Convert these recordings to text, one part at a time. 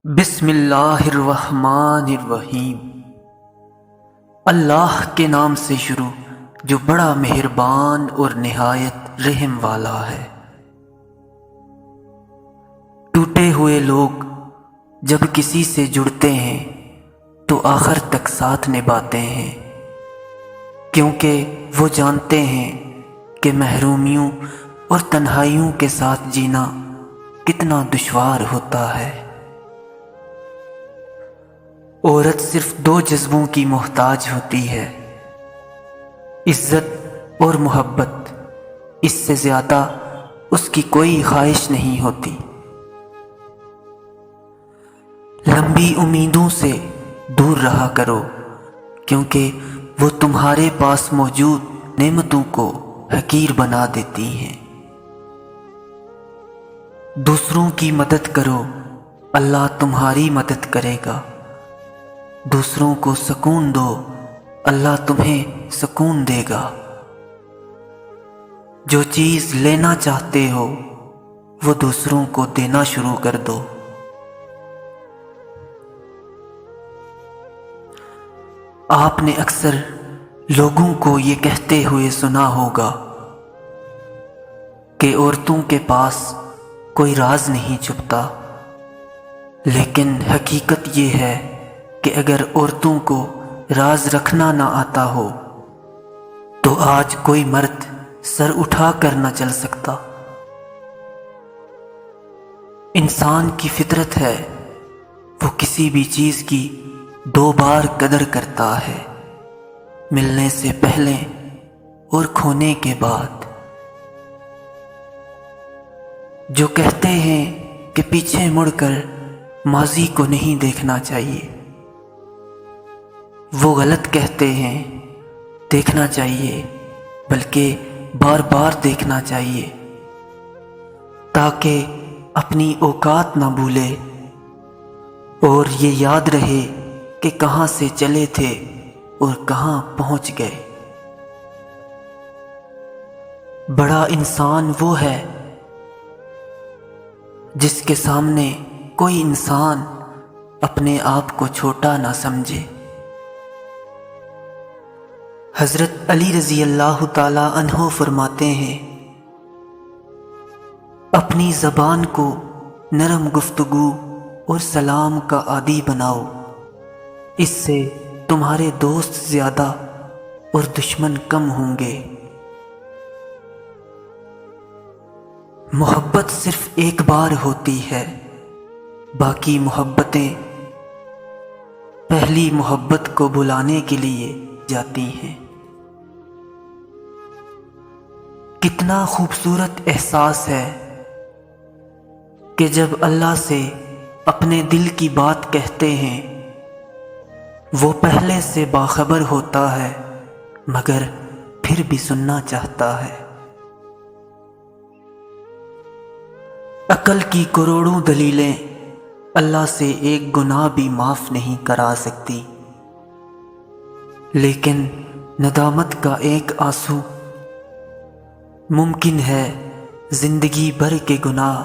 بسم اللہ الرحمن الرحیم۔ اللہ کے نام سے شروع جو بڑا مہربان اور نہایت رحم والا ہے۔ ٹوٹے ہوئے لوگ جب کسی سے جڑتے ہیں تو آخر تک ساتھ نبھاتے ہیں، کیونکہ وہ جانتے ہیں کہ محرومیوں اور تنہائیوں کے ساتھ جینا کتنا دشوار ہوتا ہے۔ عورت صرف دو جذبوں کی محتاج ہوتی ہے، عزت اور محبت۔ اس سے زیادہ اس کی کوئی خواہش نہیں ہوتی۔ لمبی امیدوں سے دور رہا کرو، کیونکہ وہ تمہارے پاس موجود نعمتوں کو حقیر بنا دیتی ہیں۔ دوسروں کی مدد کرو، اللہ تمہاری مدد کرے گا۔ دوسروں کو سکون دو، اللہ تمہیں سکون دے گا۔ جو چیز لینا چاہتے ہو وہ دوسروں کو دینا شروع کر دو۔ آپ نے اکثر لوگوں کو یہ کہتے ہوئے سنا ہوگا کہ عورتوں کے پاس کوئی راز نہیں چھپتا، لیکن حقیقت یہ ہے کہ اگر عورتوں کو راز رکھنا نہ آتا ہو تو آج کوئی مرد سر اٹھا کر نہ چل سکتا۔ انسان کی فطرت ہے، وہ کسی بھی چیز کی دو بار قدر کرتا ہے، ملنے سے پہلے اور کھونے کے بعد۔ جو کہتے ہیں کہ پیچھے مڑ کر ماضی کو نہیں دیکھنا چاہیے، وہ غلط کہتے ہیں۔ دیکھنا چاہیے، بلکہ بار بار دیکھنا چاہیے، تاکہ اپنی اوقات نہ بھولے اور یہ یاد رہے کہ کہاں سے چلے تھے اور کہاں پہنچ گئے۔ بڑا انسان وہ ہے جس کے سامنے کوئی انسان اپنے آپ کو چھوٹا نہ سمجھے۔ حضرت علی رضی اللہ تعالی عنہ فرماتے ہیں، اپنی زبان کو نرم گفتگو اور سلام کا عادی بناؤ، اس سے تمہارے دوست زیادہ اور دشمن کم ہوں گے۔ محبت صرف ایک بار ہوتی ہے، باقی محبتیں پہلی محبت کو بھلانے کے لیے جاتی ہیں۔ کتنا خوبصورت احساس ہے کہ جب اللہ سے اپنے دل کی بات کہتے ہیں، وہ پہلے سے باخبر ہوتا ہے مگر پھر بھی سننا چاہتا ہے۔ عقل کی کروڑوں دلیلیں اللہ سے ایک گناہ بھی معاف نہیں کرا سکتی، لیکن ندامت کا ایک آنسو ممکن ہے زندگی بھر کے گناہ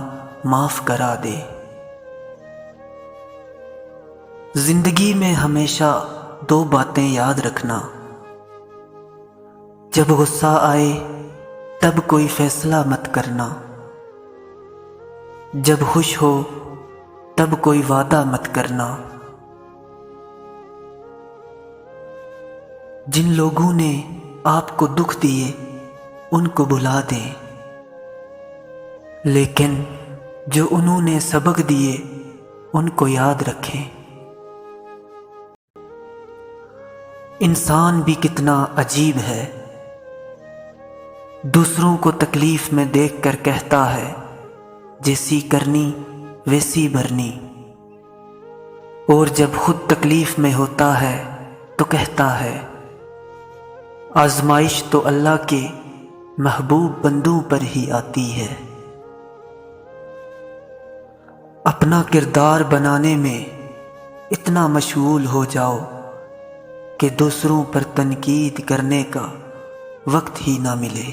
معاف کرا دے۔ زندگی میں ہمیشہ دو باتیں یاد رکھنا، جب غصہ آئے تب کوئی فیصلہ مت کرنا، جب خوش ہو تب کوئی وعدہ مت کرنا۔ جن لوگوں نے آپ کو دکھ دیے ان کو بھلا دیں، لیکن جو انہوں نے سبق دیے ان کو یاد رکھیں۔ انسان بھی کتنا عجیب ہے، دوسروں کو تکلیف میں دیکھ کر کہتا ہے جیسی کرنی ویسی بھرنی، اور جب خود تکلیف میں ہوتا ہے تو کہتا ہے آزمائش تو اللہ کے محبوب بندوں پر ہی آتی ہے۔ اپنا کردار بنانے میں اتنا مشغول ہو جاؤ کہ دوسروں پر تنقید کرنے کا وقت ہی نہ ملے۔